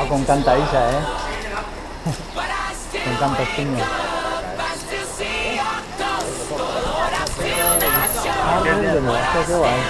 Con canta Isa, con cantos piños. Qué guay.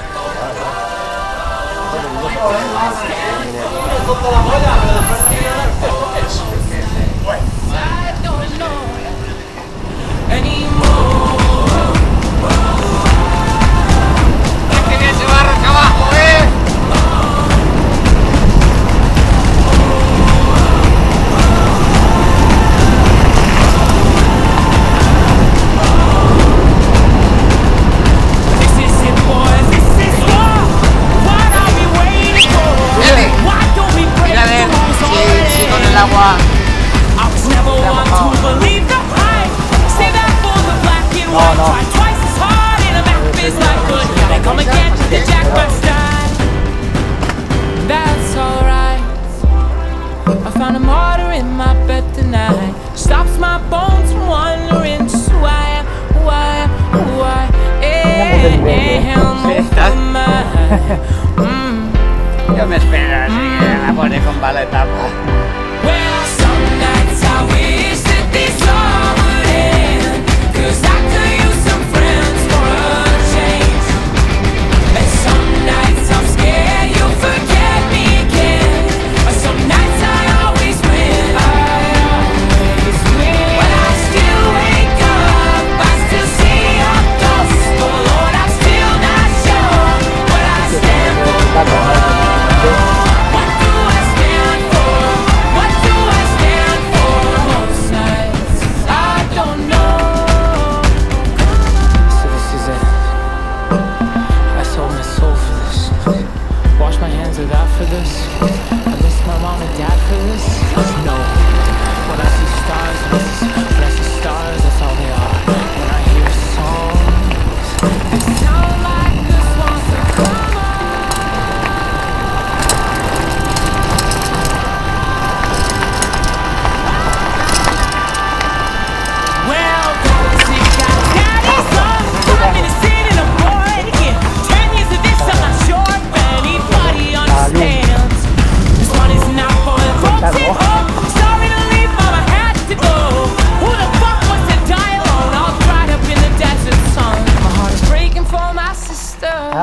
Yo me espero, así que la pone con baleta.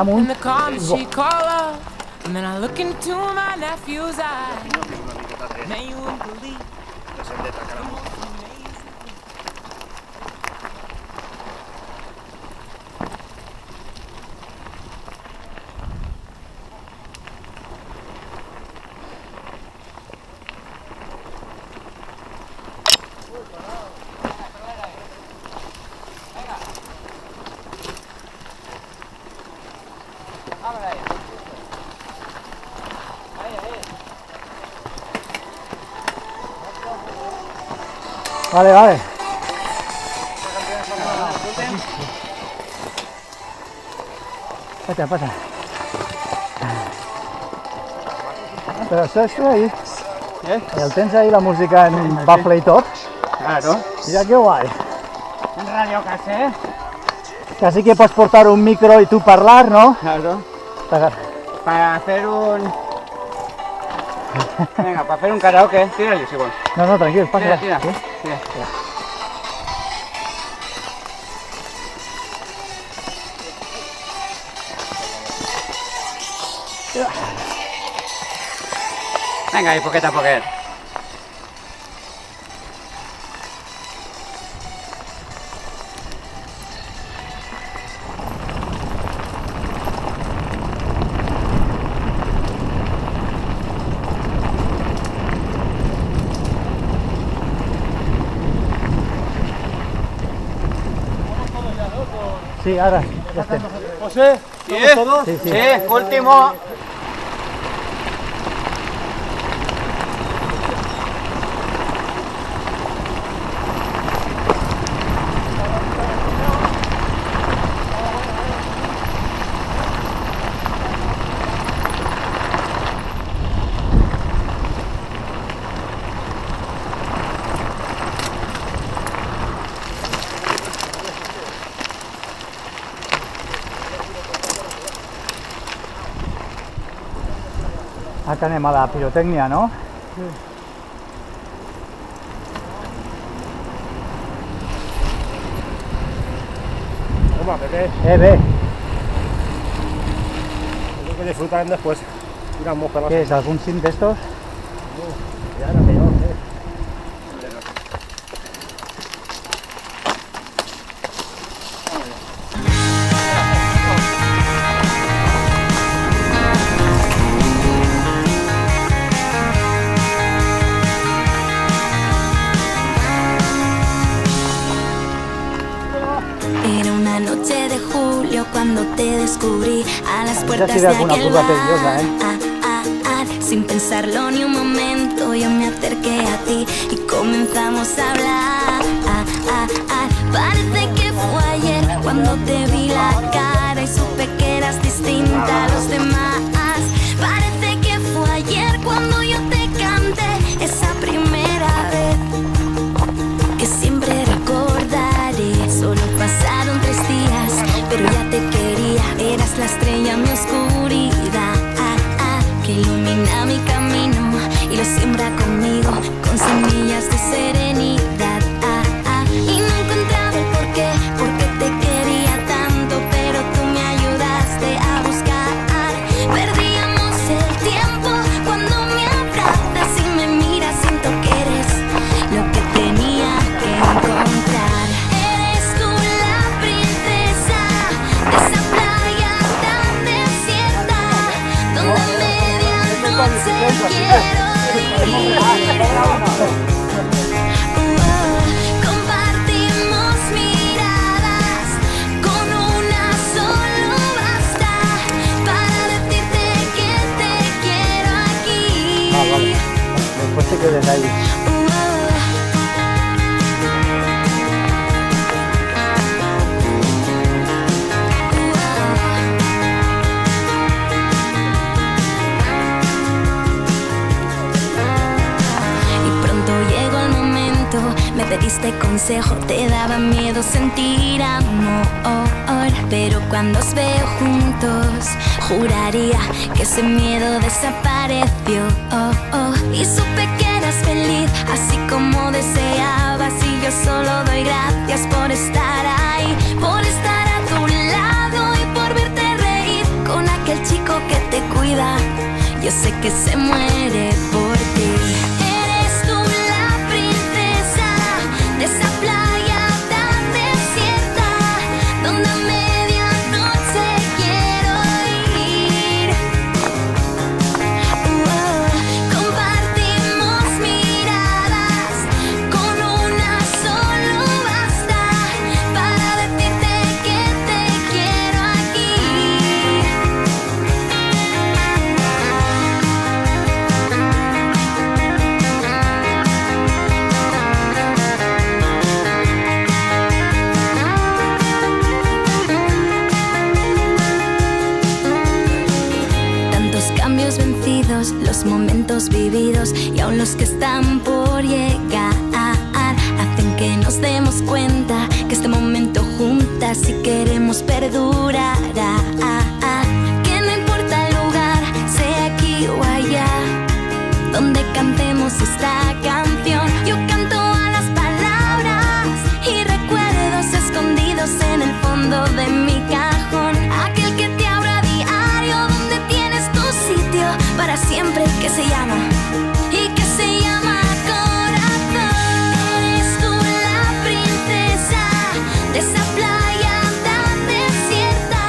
In the calm she call up, and then I look into my nephew's eyes. Man, you wouldn't believe. Vale, vale. Pasa. Però això ahí. El tens ahí la música en bafle y tot. Claro. Mira qué guay. Un radio cassette. Casi que puedes portar un micro y tú hablar, ¿no? Claro. Para hacer un... Venga, para hacer un karaoke, tírale igual. No, tranquilo, pasa. Tira. ¿Sí? Tira. Venga, y poqueta. Sí, ahora, ya está. José, ¿todos, todos? Sí, sí. Sí, último. Acá anem a la pirotecnia, no? Toma, bebé. Ve. Tengo que disfrutar después. Mira, moja la ¿Qué es? ¿Algún sim de estos? Ya era peor, Era una noche de julio cuando te descubrí a las puertas sido de alguna aquel curva bar. tediosa, ¿eh? Sin pensarlo ni un momento yo me acerqué a ti y comenzamos a hablar. Parece que fue ayer cuando te vi la cara y supe que eras distinta a los demás. Parece que fue ayer cuando yo te canté esa primera vez que siempre recordaré. Solo pasaron 3 días, pero ya te quería. Eras la estrella en mi oscuridad, que ilumina mi camino y lo siembra conmigo con semillas de serenidad. Y no encontraba el porqué, porque te quería tanto, pero tú me ayudaste a buscar. Perdíamos el tiempo cuando me abrazas y me miras, siento que eres lo que tenía que encontrar. Eres tú la princesa de esa playa tan desierta, donde a medianoche quiero ir. Compartimos miradas, con una solo basta para decirte que te quiero aquí. Vale. Después te quedes ahí. Y pronto llegó el momento, me pediste consejo, te daba miedo sentir amor, pero cuando os veo juntos, juraría que ese miedo desapareció. Y supe que eras feliz, así como deseabas, y yo solo doy gracias por estar ahí, por estar a tu lado y por verte reír con aquel chico que te cuida. Yo sé que se muere por ti. Eres tú la princesa de esa playa tan desierta, donde a medianoche quiero ir. Compartimos miradas, con una solo basta para decirte que te quiero aquí. Tantos cambios vencidos, los momentos vividos y aún los que están por llegar, hacen que nos demos cuenta que este momento juntas si queremos perdurar. Que no importa el lugar, sea aquí o allá, donde cantemos esta canción. Yo canto a las palabras y recuerdos escondidos en el fondo de mi cajón. Aquel que te abra diario, donde tienes tu sitio para siempre, que se llama y que se llama corazón. Eres tú la princesa de esa playa tan desierta,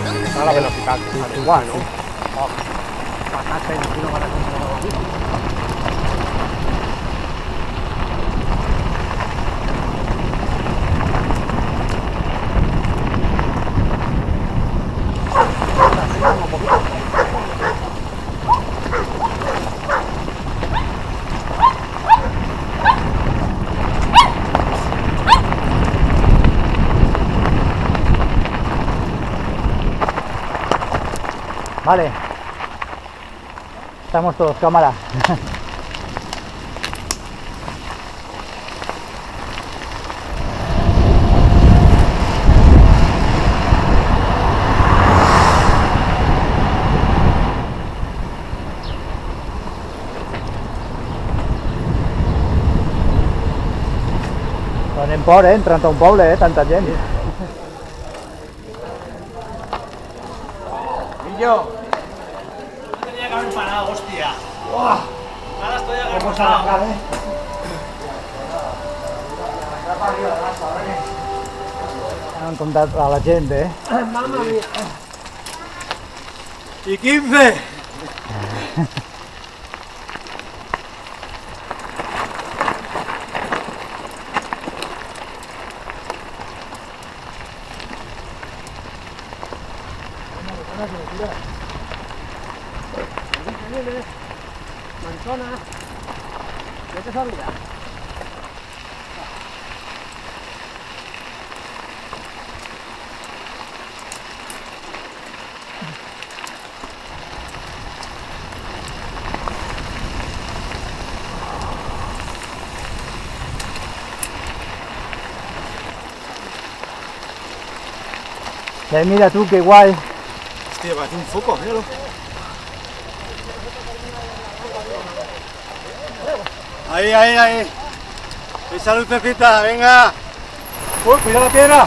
donde a la velocidad, igual, ¿no? Vale. Estamos todos, cámara. Tenen por, entrant a un poble, tanta gent. Millo. Tenía que haber parado, hostia. ¡Buah! Ahora estoy agarrado. Han contat a la gent, Mamma mia. I 15. Manzona. ¿Qué te olvida? Mira tú, qué guay. Hostia, parece un foco, míralo. Ahí. Esa lucecita, venga. ¡Uy, cuidado la piedra!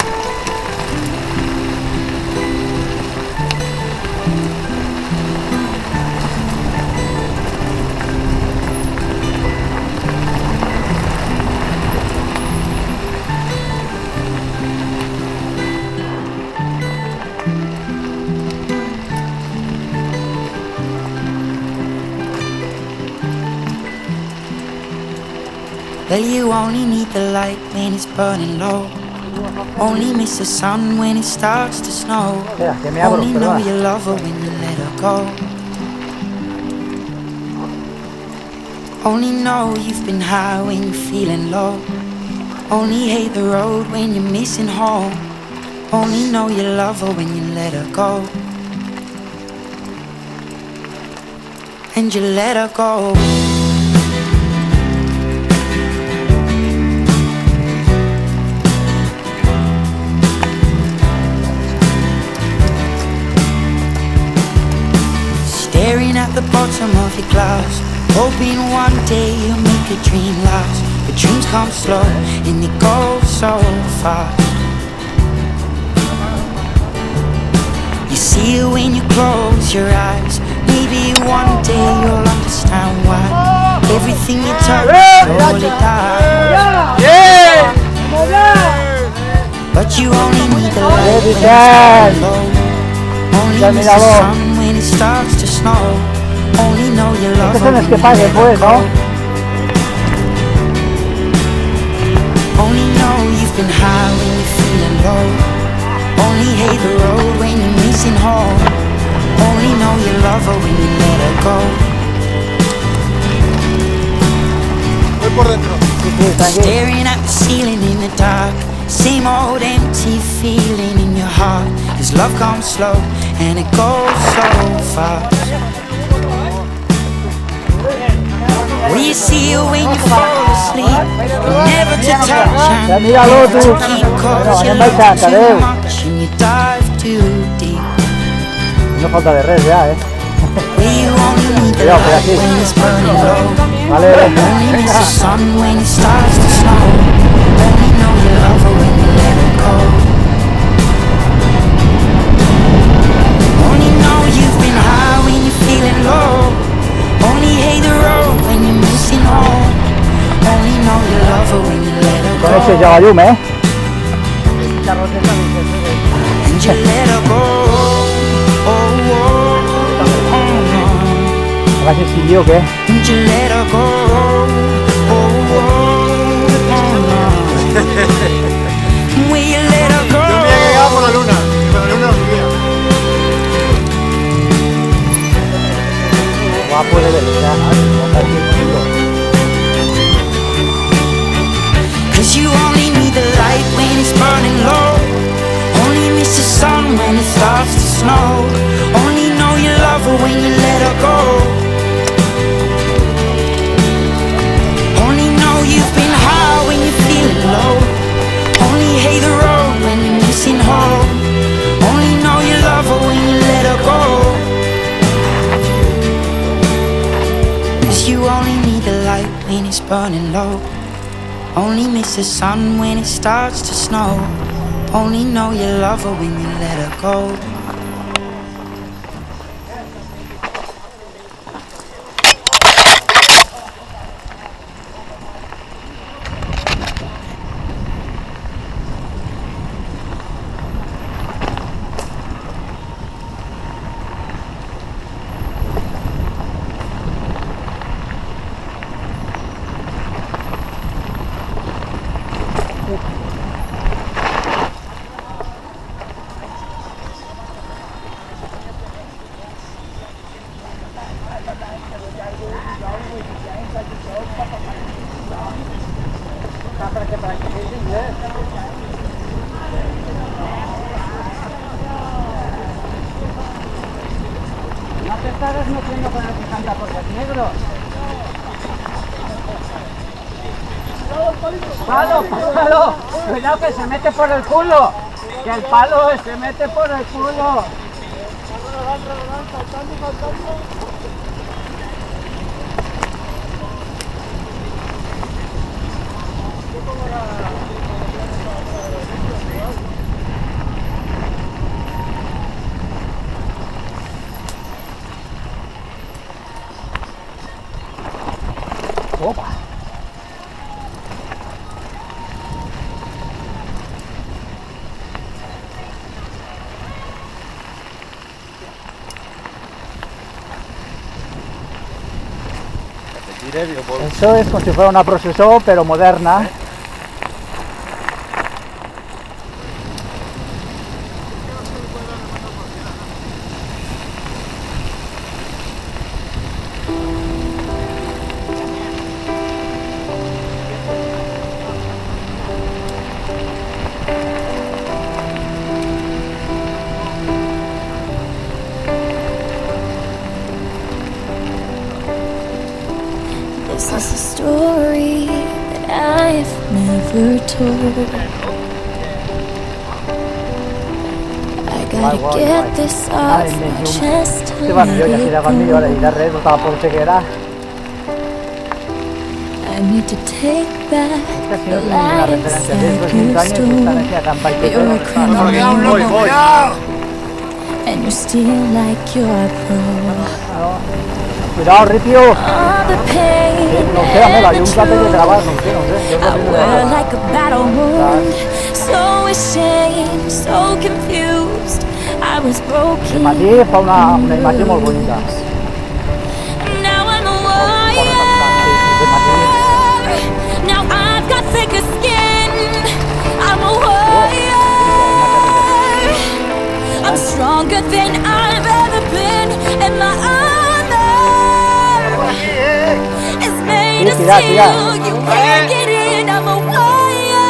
Well, you only need the light when it's burning low. Only miss the sun when it starts to snow. Espera, que me abro, Only know perdona. you love her when you let her go. Only know you've been high when you're feeling low. Only hate the road when you're missing home. Only know you love her when you let her go. And you let her go. Staring at the bottom of your glass, hoping one day you'll make a dream last. But dreams come slow and they go so fast. You see it when you close your eyes. Maybe one day you'll understand why everything you touch slowly dies. But you only need the light when it's burning low. Only miss the sun when it starts to snow. Only know you love Estos her son los when que you paguen, let her pues, go. ¿no? Only know you've been high when you're feeling low. Only hate the road when you're missing home. Only know you love her when you let her go. Voy por dentro. Sí, tranquilo. Staring at the ceiling in the dark. Same old empty feeling in your heart. Cause love comes slow and it goes so fast. Will you see it when you fall asleep? Never to touch Ya and míralo never tú. to keep. Cause you Bueno, love anem too baixant, much and you dive too deep. No falta de res ya, Will you only need the Cuidado, light aquí. when it's burning low? Vale. Only miss the sun when it starts to snow. Only know you love her when you let her go. Only know you've been high when you're feeling low. Only hate the road when you're missing home. Only know you love her when you let her Con ese go. lleva llum, And you let her go. Oh, oh, oh, A ver si siguió o qué. and you let her go. Oh, oh, oh, will you let her go? Yo me había llegado por la luna. Por la luna no subía. Guapo de ver, ya. Cause you only need the light when it's burning low. Only miss the sun when it starts to snow. Only know you love her when you let her go. Only know you've been high when you're feeling low. Only hate the road when you're missing home. Only know you love her when you let her go. Cause you only need the light when it's burning low. Only miss the sun when it starts to snow. Only know you love her when you let her go. No te estarás metiendo con el que canta porque es negro. ¡Palo, palo! Cuidado que se mete por el culo. Que el palo se mete por el culo. Opa. Eso es como si fuera una procesó, pero moderna. This is a story that I've never told. I gotta get this off my chest a Este barrio ya se llama mío, ahora little. y la red no estaba por chequera. I need to take back Casi the no tiene ninguna lives referencia de estos that you 15 años y están aquí a campa y stole. You're a criminal and you steal like you're a pro. Cuidado, Ripio. All the pain No sé, Amela, hay and un the cable de truth. grabar, no sé. Yo I creo que wear like a battle wound, so ashamed, so confused. I was broken. Matí fa una imatge molt bonica. Now I'm a warrior. Now I've got thicker skin. I'm a warrior. I'm stronger than I've ever been, and my armor is made of steel. You can't get in. I'm a warrior,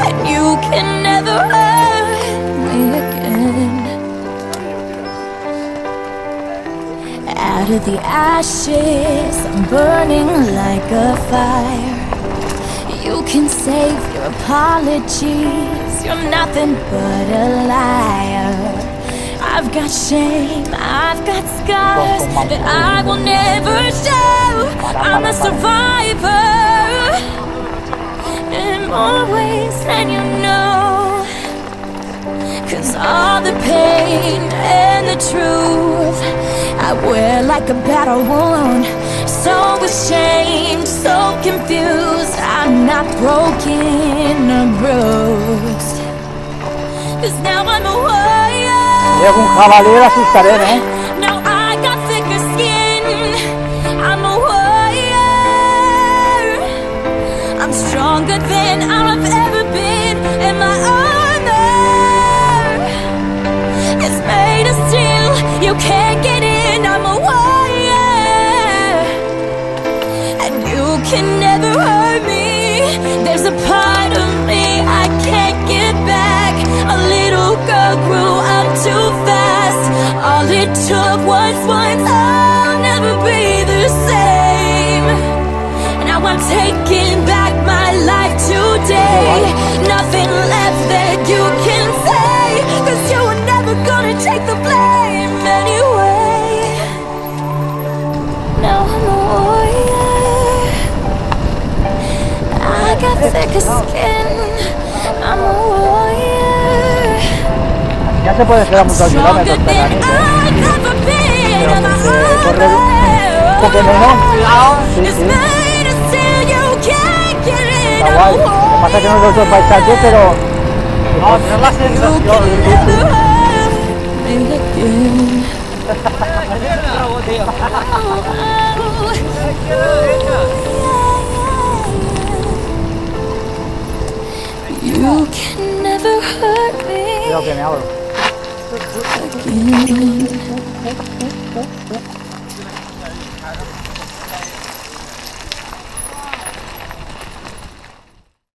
and you can never hurt me again. Out of the ashes, I'm burning like a fire. You can save your apologies, you're nothing but a liar. I've got shame, I've got scars that I will never show. I'm a survivor in more ways than you know. 'Cause all the pain and the truth I wear like a battle wound. So ashamed, so confused. I'm not broken or bruised. 'Cause now I'm a warrior. Llega un jabalí y la asustaré, ¿eh? Now I got thicker skin. I'm a warrior. I'm stronger than I've ever been, and my armor is made of steel. You can't get in. I'm a warrior, and you can never hurt me. There's a part of me I can't get back. A little girl grew up too fast. All it took was once. I'll never be the same. Now I'm taking back my life today. Nothing left that you can say, 'cause you were never gonna take the blame anyway. Now I'm a warrior. thicker skin. I'm a warrior. Ya se puede hacer a muchos Stronger kilómetros than per la nit, I've ever been. Pero My se corre un poco menos. heart Sí, is sí. made of steel. You can't get rid Está of guay. Lo que pasa es que no veo el paisaje, pero No, tienes la sensación. me again. You can never hurt me creo que me abro. again.